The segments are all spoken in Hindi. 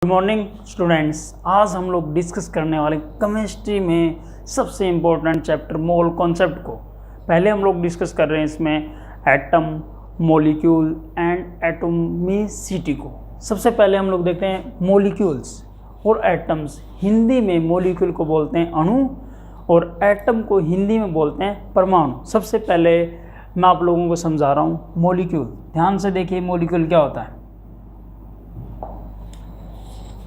Good morning students. आज हम लोग डिस्कस करने वाले केमिस्ट्री में सबसे इम्पोर्टेंट चैप्टर मोल कॉन्सेप्ट को। पहले हम लोग डिस्कस कर रहे हैं इसमें एटम, मॉलिक्यूल एंड एटॉमिसिटी को। सबसे पहले हम लोग देखते हैं मॉलिक्यूल्स और एटम्स। हिंदी में मॉलिक्यूल को बोलते हैं अणु और एटम को हिंदी में बोलते हैं परमाणु। सबसे पहले मैं आप लोगों को समझा रहा हूँ मॉलिक्यूल। ध्यान से देखिए मॉलिक्यूल क्या होता है।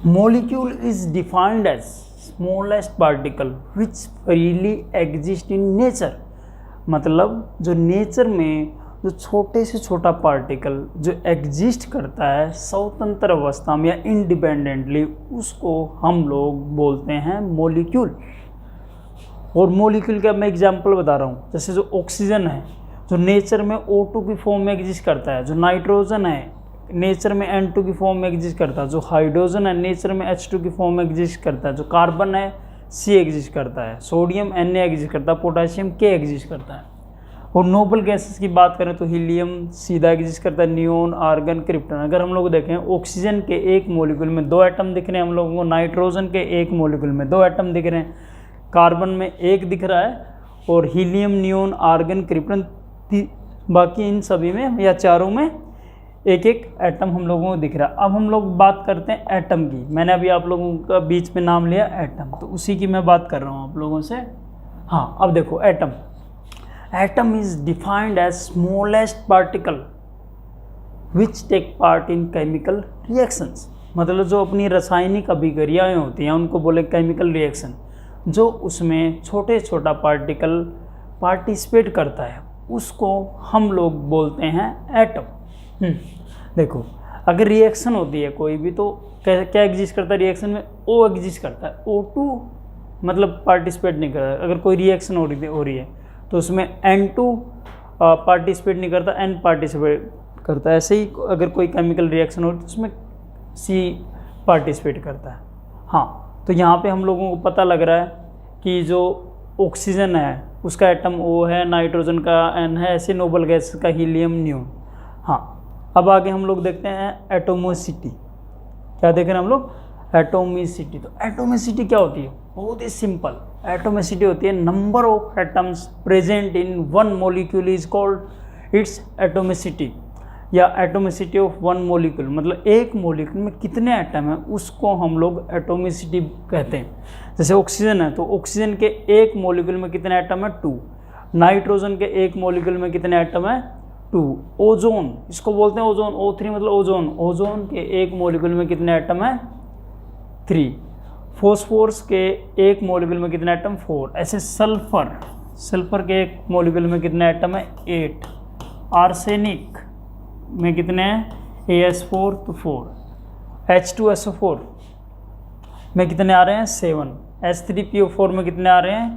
Molecule is defined as smallest particle which freely exist in nature। मतलब जो नेचर में जो छोटे से छोटा पार्टिकल जो एग्जिस्ट करता है स्वतंत्र अवस्था में या इंडिपेंडेंटली, उसको हम लोग बोलते हैं मॉलिक्यूल। और मॉलिक्यूल का मैं एग्जांपल बता रहा हूँ। जैसे जो ऑक्सीजन है जो नेचर में O2 की फॉर्म में एग्जिस्ट करता है, जो नाइट्रोजन है नेचर में N2 की फॉर्म में एग्जिस्ट करता है, जो हाइड्रोजन है नेचर में H2 की फॉर्म में एग्जिस्ट करता है, जो कार्बन है C एग्जिस्ट करता है, सोडियम Na एग्जिस्ट करता है, पोटेशियम K एग्जिस्ट करता है। और नोबल गैसेस की बात करें तो हीलियम सीधा एग्जिस्ट करता है, नियोन, आर्गन, क्रिप्टन। अगर हम लोग देखें ऑक्सीजन के एक मॉलिक्यूल में 2 एटम दिख रहे हैं हम लोगों को, नाइट्रोजन के एक मॉलिक्यूल में 2 एटम दिख रहे हैं, कार्बन में 1 दिख रहा है और हीलियम, नियोन, आर्गन, क्रिप्टन बाकी इन सभी में या चारों में एक एक एटम हम लोगों को दिख रहा है। अब हम लोग बात करते हैं एटम की। मैंने अभी आप लोगों का बीच में नाम लिया एटम, तो उसी की मैं बात कर रहा हूँ आप लोगों से। हाँ, अब देखो atom. Atom is defined as smallest particle which take part in chemical reactions. मतलब जो अपनी रासायनिक अभिक्रियाएं होती हैं उनको बोले केमिकल रिएक्शन। जो उसमें छोटे छोटा पार्टिकल पार्टिसिपेट करता है उसको हम लोग बोलते हैं एटम। देखो अगर रिएक्शन होती है कोई भी तो क्या एग्जिस्ट करता है रिएक्शन में? O एग्जिस्ट करता है। O2 मतलब पार्टिसिपेट नहीं करता। अगर कोई रिएक्शन हो रही है तो उसमें N2 पार्टिसिपेट नहीं करता, N पार्टिसिपेट करता है। ऐसे ही अगर कोई केमिकल रिएक्शन हो रही है तो उसमें C पार्टिसिपेट करता है। हाँ, तो यहाँ पे हम लोगों को पता लग रहा है कि जो ऑक्सीजन है उसका एटम O है, नाइट्रोजन का N है, ऐसे नोबल गैस का हीलियम, नियोन। हाँ, अब आगे हम लोग देखते हैं एटोमिसिटी। क्या देख रहे हैं हम लोग? एटोमिसिटी। तो एटोमिसिटी क्या होती है? बहुत ही सिंपल। एटोमिसिटी होती है number of atoms present in one molecule is called its atomicity, या एटोमिसिटी ऑफ वन मॉलिक्यूल। मतलब एक मॉलिक्यूल में कितने एटम हैं उसको हम लोग एटोमिसिटी कहते हैं। जैसे ऑक्सीजन है तो ऑक्सीजन के एक मॉलिक्यूल में कितने एटम है? 2। नाइट्रोजन के एक मॉलिक्यूल में कितने एटम है? 2। ओजोन, इसको बोलते हैं ओजोन, O3 मतलब ओजोन। ओजोन के एक मॉलिक्यूल में कितने एटम है? 3। फॉस्फोरस के एक मॉलिक्यूल में कितने एटम? 4। ऐसे सल्फर के एक मॉलिक्यूल में कितने एटम है? 8। आर्सेनिक में कितने हैं? AS4 तो 4। H2SO4 में कितने आ रहे हैं? 7। H3PO4 में कितने आ रहे हैं?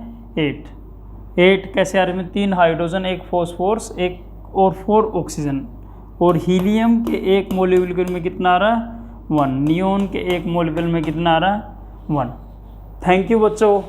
8 कैसे आ रहे हैं? 3 हाइड्रोजन, 1 फॉस्फोरस, 1 और 4 ऑक्सीजन। और हीलियम के एक मॉलिक्यूल में कितना आ रहा है? 1। नियोन के एक मॉलिक्यूल में कितना आ रहा है? 1। थैंक यू बच्चों।